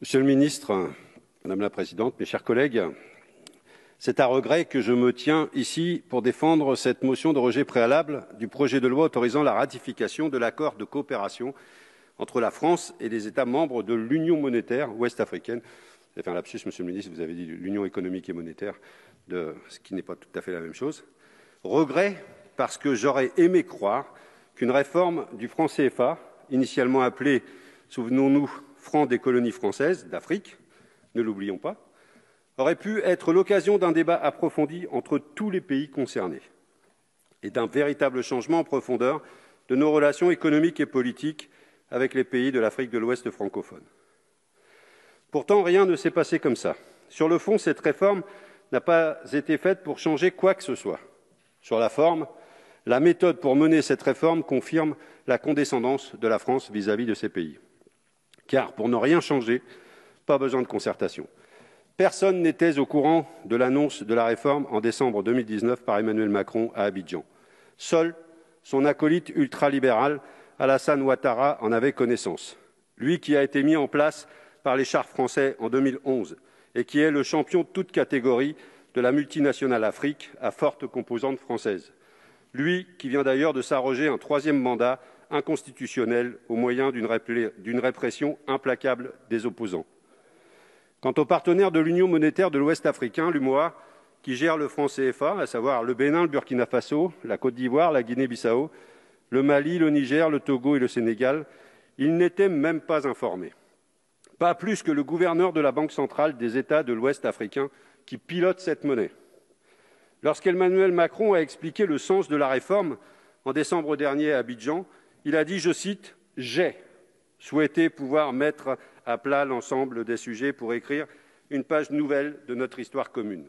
Monsieur le ministre, Madame la Présidente, mes chers collègues, c'est à regret que je me tiens ici pour défendre cette motion de rejet préalable du projet de loi autorisant la ratification de l'accord de coopération entre la France et les États membres de l'Union monétaire ouest-africaine. Vous avez fait un lapsus, Monsieur le ministre, vous avez dit l'Union économique et monétaire, ce qui n'est pas tout à fait la même chose. Regret parce que j'aurais aimé croire qu'une réforme du franc CFA, initialement appelée, souvenons-nous, franc des colonies françaises d'Afrique, ne l'oublions pas, aurait pu être l'occasion d'un débat approfondi entre tous les pays concernés et d'un véritable changement en profondeur de nos relations économiques et politiques avec les pays de l'Afrique de l'Ouest francophone. Pourtant, rien ne s'est passé comme ça. Sur le fond, cette réforme n'a pas été faite pour changer quoi que ce soit. Sur la forme, la méthode pour mener cette réforme confirme la condescendance de la France vis-à-vis de ces pays. Car pour ne rien changer, pas besoin de concertation. Personne n'était au courant de l'annonce de la réforme en décembre 2019 par Emmanuel Macron à Abidjan. Seul son acolyte ultralibéral, Alassane Ouattara, en avait connaissance. Lui qui a été mis en place par les chars français en 2011 et qui est le champion de toute catégorie de la multinationale Afrique à forte composante française. Lui qui vient d'ailleurs de s'arroger un troisième mandat inconstitutionnel au moyen d'une répression implacable des opposants. Quant aux partenaires de l'Union monétaire de l'Ouest africain, l'UMOA, qui gère le franc CFA, à savoir le Bénin, le Burkina Faso, la Côte d'Ivoire, la Guinée-Bissau, le Mali, le Niger, le Togo et le Sénégal, ils n'étaient même pas informés. Pas plus que le gouverneur de la Banque centrale des États de l'Ouest africain qui pilote cette monnaie. Lorsqu'Emmanuel Macron a expliqué le sens de la réforme en décembre dernier à Abidjan, il a dit, je cite, « J'ai souhaité pouvoir mettre à plat l'ensemble des sujets pour écrire une page nouvelle de notre histoire commune. »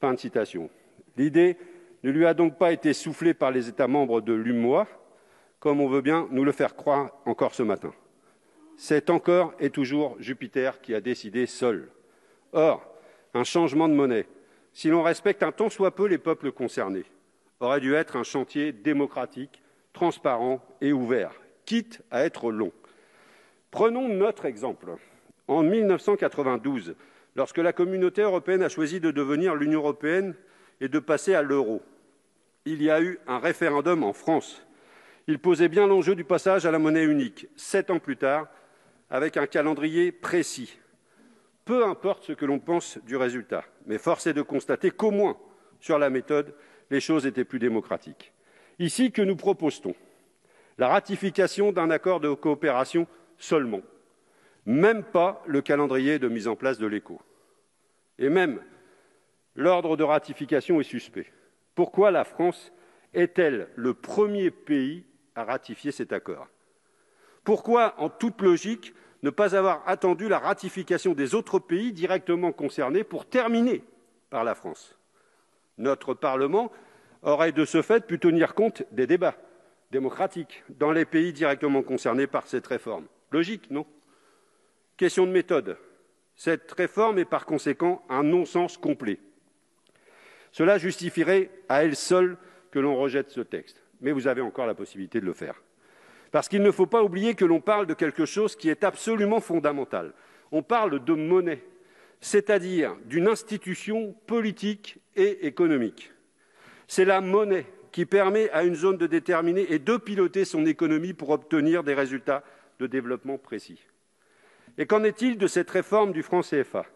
Fin de citation. L'idée ne lui a donc pas été soufflée par les États membres de l'UMOA, comme on veut bien nous le faire croire encore ce matin. C'est encore et toujours Jupiter qui a décidé seul. Or, un changement de monnaie, si l'on respecte un tant soit peu les peuples concernés, aurait dû être un chantier démocratique, transparent et ouvert, quitte à être long. Prenons notre exemple. En 1992, lorsque la Communauté européenne a choisi de devenir l'Union européenne et de passer à l'euro, il y a eu un référendum en France. Il posait bien l'enjeu du passage à la monnaie unique, 7 ans plus tard, avec un calendrier précis. Peu importe ce que l'on pense du résultat, mais force est de constater qu'au moins, sur la méthode, les choses étaient plus démocratiques. Ici, que nous propose-t-on? La ratification d'un accord de coopération seulement. Même pas le calendrier de mise en place de l'ECO. Et même, l'ordre de ratification est suspect. Pourquoi la France est-elle le premier pays à ratifier cet accord? Pourquoi, en toute logique, ne pas avoir attendu la ratification des autres pays directement concernés pour terminer par la France? Notre Parlement aurait de ce fait pu tenir compte des débats démocratiques dans les pays directement concernés par cette réforme. Logique, non? Question de méthode. Cette réforme est par conséquent un non-sens complet. Cela justifierait à elle seule que l'on rejette ce texte. Mais vous avez encore la possibilité de le faire. Parce qu'il ne faut pas oublier que l'on parle de quelque chose qui est absolument fondamental. On parle de monnaie, c'est-à-dire d'une institution politique et économique. C'est la monnaie qui permet à une zone de déterminer et de piloter son économie pour obtenir des résultats de développement précis. Et qu'en est-il de cette réforme du franc CFA?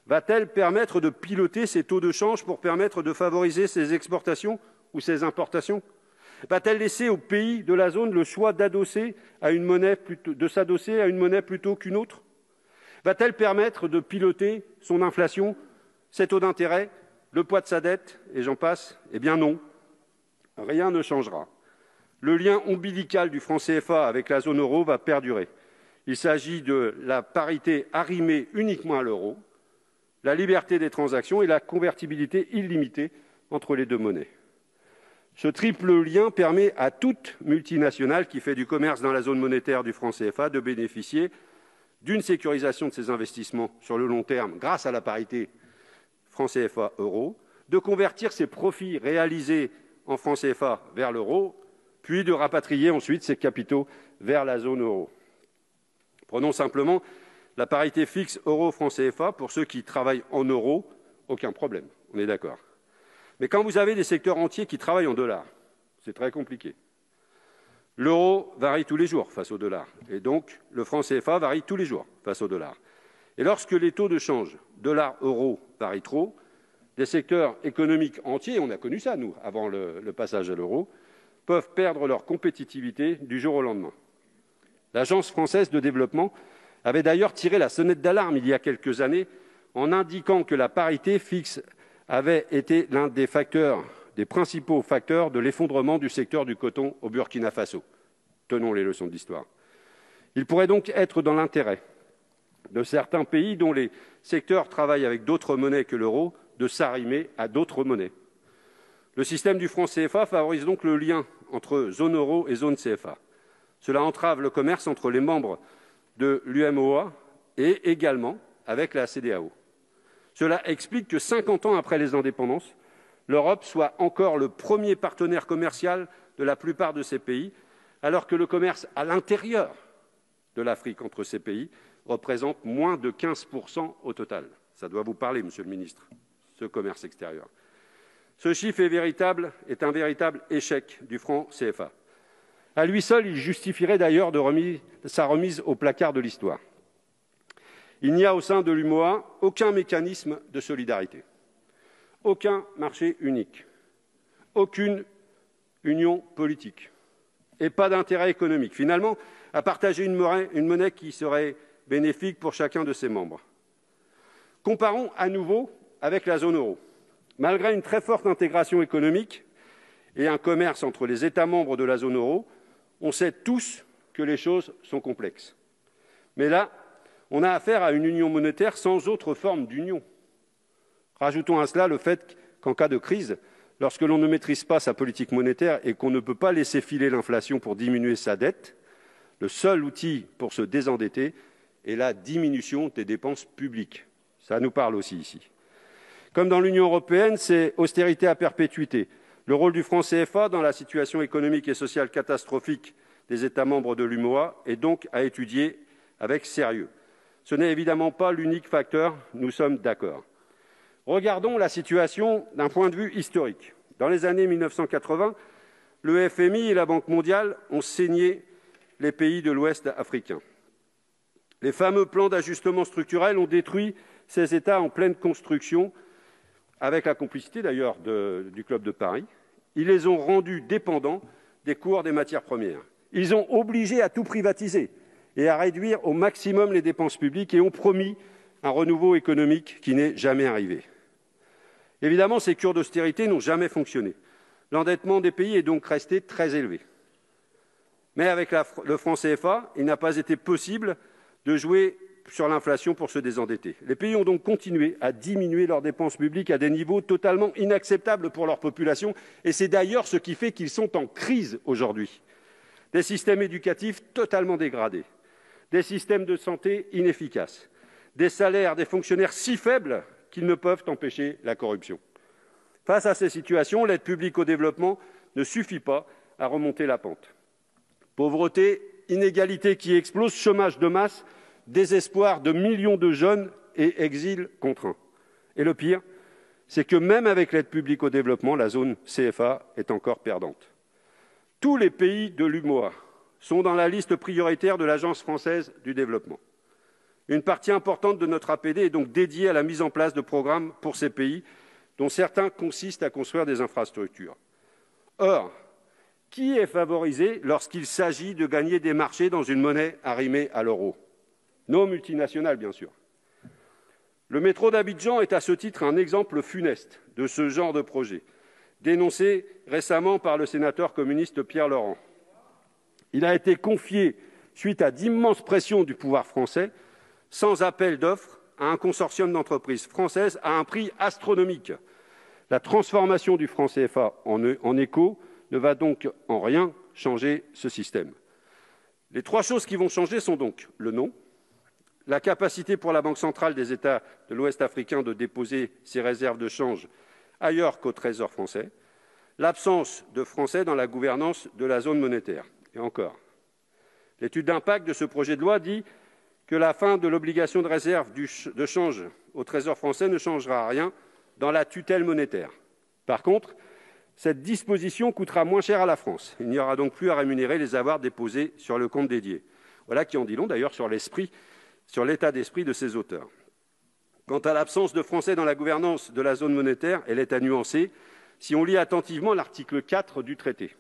Va-t-elle permettre de piloter ces taux de change pour permettre de favoriser ses exportations ou ses importations? Va-t-elle laisser aux pays de la zone le choix de s'adosser à une monnaie plutôt qu'une autre? Va-t-elle permettre de piloter son inflation, ses taux d'intérêt, le poids de sa dette, et j'en passe? Eh bien non, rien ne changera. Le lien ombilical du franc CFA avec la zone euro va perdurer. Il s'agit de la parité arrimée uniquement à l'euro, la liberté des transactions et la convertibilité illimitée entre les deux monnaies. Ce triple lien permet à toute multinationale qui fait du commerce dans la zone monétaire du franc CFA de bénéficier d'une sécurisation de ses investissements sur le long terme grâce à la parité franc CFA euro, de convertir ses profits réalisés en franc CFA vers l'euro, puis de rapatrier ensuite ses capitaux vers la zone euro. Prenons simplement La parité fixe euro-franc CFA, pour ceux qui travaillent en euros, aucun problème, on est d'accord. Mais quand vous avez des secteurs entiers qui travaillent en dollars, c'est très compliqué. L'euro varie tous les jours face au dollar, et donc le franc CFA varie tous les jours face au dollar. Et lorsque les taux de change dollar-euro varient trop, des secteurs économiques entiers, on a connu ça, nous, avant le passage à l'euro, peuvent perdre leur compétitivité du jour au lendemain. L'Agence française de développement avait d'ailleurs tiré la sonnette d'alarme il y a quelques années en indiquant que la parité fixe avait été l'un des principaux facteurs de l'effondrement du secteur du coton au Burkina Faso. Tenons les leçons d'histoire. Il pourrait donc être dans l'intérêt de certains pays dont les secteurs travaillent avec d'autres monnaies que l'euro de s'arrimer à d'autres monnaies. Le système du franc CFA favorise donc le lien entre zone euro et zone CFA. Cela entrave le commerce entre les membres de l'UMOA et également avec la CEDEAO. Cela explique que 50 ans après les indépendances, l'Europe soit encore le premier partenaire commercial de la plupart de ces pays, alors que le commerce à l'intérieur de l'Afrique entre ces pays représente moins de 15% au total. Ça doit vous parler, Monsieur le Ministre, ce commerce extérieur. Ce chiffre est un véritable échec du franc CFA. À lui seul, il justifierait d'ailleurs sa remise au placard de l'histoire. Il n'y a au sein de l'UMOA aucun mécanisme de solidarité, aucun marché unique, aucune union politique et pas d'intérêt économique, finalement, à partager une monnaie qui serait bénéfique pour chacun de ses membres. Comparons à nouveau avec la zone euro. Malgré une très forte intégration économique et un commerce entre les États membres de la zone euro, on sait tous que les choses sont complexes. Mais là, on a affaire à une union monétaire sans autre forme d'union. Rajoutons à cela le fait qu'en cas de crise, lorsque l'on ne maîtrise pas sa politique monétaire et qu'on ne peut pas laisser filer l'inflation pour diminuer sa dette, le seul outil pour se désendetter est la diminution des dépenses publiques. Ça nous parle aussi ici. Comme dans l'Union européenne, c'est austérité à perpétuité. Le rôle du franc CFA dans la situation économique et sociale catastrophique des États membres de l'UMOA est donc à étudier avec sérieux. Ce n'est évidemment pas l'unique facteur, nous sommes d'accord. Regardons la situation d'un point de vue historique. Dans les années 1980, le FMI et la Banque mondiale ont saigné les pays de l'Ouest africain. Les fameux plans d'ajustement structurel ont détruit ces États en pleine construction, avec la complicité d'ailleurs du Club de Paris. Ils les ont rendus dépendants des cours des matières premières. Ils ont obligé à tout privatiser et à réduire au maximum les dépenses publiques et ont promis un renouveau économique qui n'est jamais arrivé. Évidemment, ces cures d'austérité n'ont jamais fonctionné. L'endettement des pays est donc resté très élevé. Mais avec le franc CFA, il n'a pas été possible de jouer sur l'inflation pour se désendetter. Les pays ont donc continué à diminuer leurs dépenses publiques à des niveaux totalement inacceptables pour leur population, et c'est d'ailleurs ce qui fait qu'ils sont en crise aujourd'hui. Des systèmes éducatifs totalement dégradés, des systèmes de santé inefficaces, des salaires des fonctionnaires si faibles qu'ils ne peuvent empêcher la corruption. Face à ces situations, l'aide publique au développement ne suffit pas à remonter la pente. Pauvreté, inégalités qui explosent, chômage de masse, désespoir de millions de jeunes et exil contraint. Et le pire, c'est que même avec l'aide publique au développement, la zone CFA est encore perdante. Tous les pays de l'UMOA sont dans la liste prioritaire de l'Agence française du développement. Une partie importante de notre APD est donc dédiée à la mise en place de programmes pour ces pays, dont certains consistent à construire des infrastructures. Or, qui est favorisé lorsqu'il s'agit de gagner des marchés dans une monnaie arrimée à l'euro ? Nos multinationales, bien sûr. Le métro d'Abidjan est à ce titre un exemple funeste de ce genre de projet, dénoncé récemment par le sénateur communiste Pierre Laurent. Il a été confié, suite à d'immenses pressions du pouvoir français, sans appel d'offres, à un consortium d'entreprises françaises à un prix astronomique. La transformation du franc CFA en éco ne va donc en rien changer ce système. Les trois choses qui vont changer sont donc le nom, la capacité pour la Banque centrale des États de l'Ouest africain de déposer ses réserves de change ailleurs qu'au Trésor français, l'absence de Français dans la gouvernance de la zone monétaire. Et encore, l'étude d'impact de ce projet de loi dit que la fin de l'obligation de réserve de change au Trésor français ne changera rien dans la tutelle monétaire. Par contre, cette disposition coûtera moins cher à la France. Il n'y aura donc plus à rémunérer les avoirs déposés sur le compte dédié. Voilà qui en dit long d'ailleurs sur l'état d'esprit de ses auteurs. Quant à l'absence de Français dans la gouvernance de la zone monétaire, elle est à nuancer si on lit attentivement l'article 4 du traité.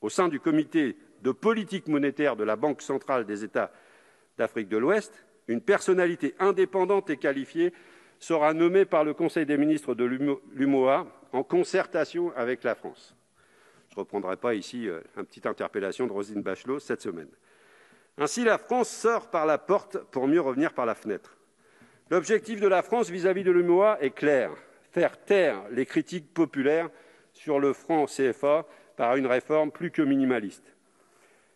Au sein du comité de politique monétaire de la Banque centrale des États d'Afrique de l'Ouest, une personnalité indépendante et qualifiée sera nommée par le Conseil des ministres de l'UMOA en concertation avec la France. Je ne reprendrai pas ici une petite interpellation de Roselyne Bachelot cette semaine. Ainsi, la France sort par la porte pour mieux revenir par la fenêtre. L'objectif de la France vis-à-vis de l'UMOA est clair, faire taire les critiques populaires sur le franc CFA par une réforme plus que minimaliste.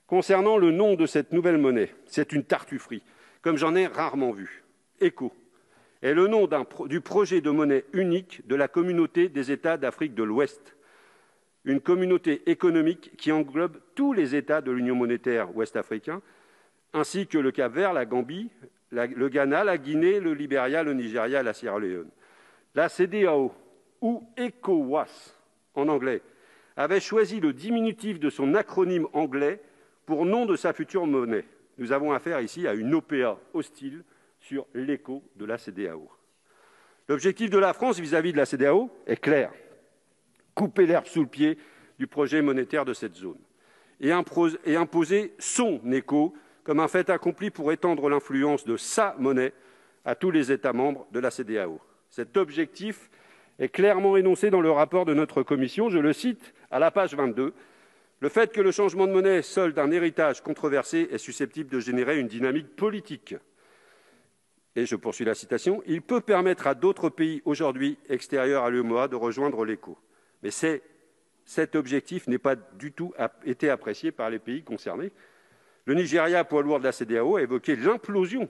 Concernant le nom de cette nouvelle monnaie, c'est une tartufferie, comme j'en ai rarement vu. ECO est le nom du projet de monnaie unique de la communauté des États d'Afrique de l'Ouest, une communauté économique qui englobe tous les États de l'Union monétaire ouest-africaine, ainsi que le Cap-Vert, la Gambie, le Ghana, la Guinée, le Libéria, le Nigeria et la Sierra Leone. La CEDEAO, ou ECOWAS en anglais, avait choisi le diminutif de son acronyme anglais pour nom de sa future monnaie. Nous avons affaire ici à une OPA hostile sur l'écho de la CEDEAO. L'objectif de la France vis-à-vis de la CEDEAO est clair. Couper l'herbe sous le pied du projet monétaire de cette zone et imposer son écho comme un fait accompli pour étendre l'influence de sa monnaie à tous les États membres de la CEDEAO. Cet objectif est clairement énoncé dans le rapport de notre commission. Je le cite à la page 22. « Le fait que le changement de monnaie, seul d'un héritage controversé, est susceptible de générer une dynamique politique. » Et je poursuis la citation. « Il peut permettre à d'autres pays aujourd'hui extérieurs à l'UMOA de rejoindre l'ECO. » Mais cet objectif n'est pas du tout été apprécié par les pays concernés. Le Nigeria, poids lourd de la CEDEAO, a évoqué l'implosion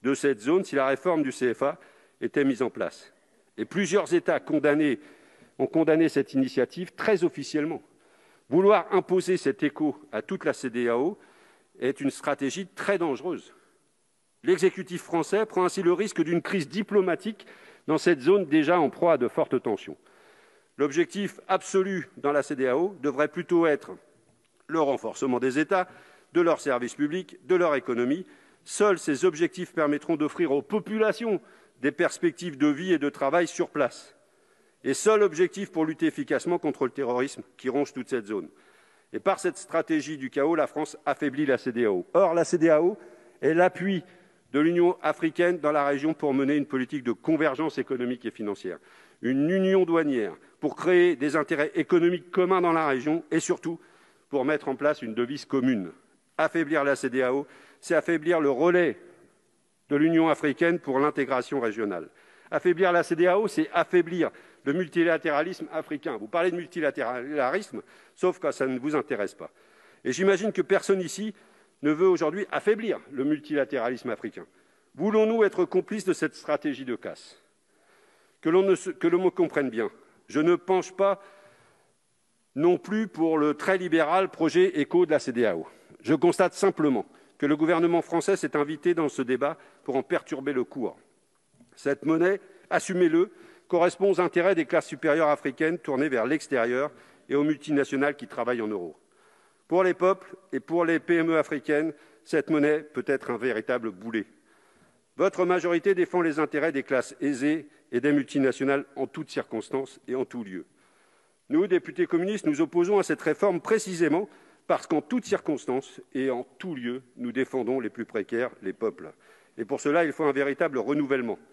de cette zone si la réforme du CFA était mise en place. Et plusieurs États ont condamné cette initiative très officiellement. Vouloir imposer cet écho à toute la CEDEAO est une stratégie très dangereuse. L'exécutif français prend ainsi le risque d'une crise diplomatique dans cette zone déjà en proie à de fortes tensions. L'objectif absolu dans la CEDEAO devrait plutôt être le renforcement des États, de leurs services publics, de leur économie. Seuls ces objectifs permettront d'offrir aux populations des perspectives de vie et de travail sur place. Et seul objectif pour lutter efficacement contre le terrorisme qui ronge toute cette zone. Et par cette stratégie du chaos, la France affaiblit la CEDEAO. Or, la CEDEAO est l'appui de l'Union africaine dans la région pour mener une politique de convergence économique et financière, une union douanière pour créer des intérêts économiques communs dans la région et surtout pour mettre en place une devise commune. Affaiblir la CEDEAO, c'est affaiblir le relais de l'Union africaine pour l'intégration régionale. Affaiblir la CEDEAO, c'est affaiblir le multilatéralisme africain. Vous parlez de multilatéralisme, sauf quand ça ne vous intéresse pas. Et j'imagine que personne ici ne veut aujourd'hui affaiblir le multilatéralisme africain. Voulons-nous être complices de cette stratégie de casse ? Que l'on me comprenne bien, je ne penche pas non plus pour le très libéral projet ECO de la CEDEAO. Je constate simplement que le gouvernement français s'est invité dans ce débat pour en perturber le cours. Cette monnaie, assumez-le, correspond aux intérêts des classes supérieures africaines tournées vers l'extérieur et aux multinationales qui travaillent en euros. Pour les peuples et pour les PME africaines, cette monnaie peut être un véritable boulet. Votre majorité défend les intérêts des classes aisées et des multinationales en toutes circonstances et en tout lieu. Nous, députés communistes, nous opposons à cette réforme précisément parce qu'en toutes circonstances et en tout lieu, nous défendons les plus précaires, les peuples. Et pour cela, il faut un véritable renouvellement.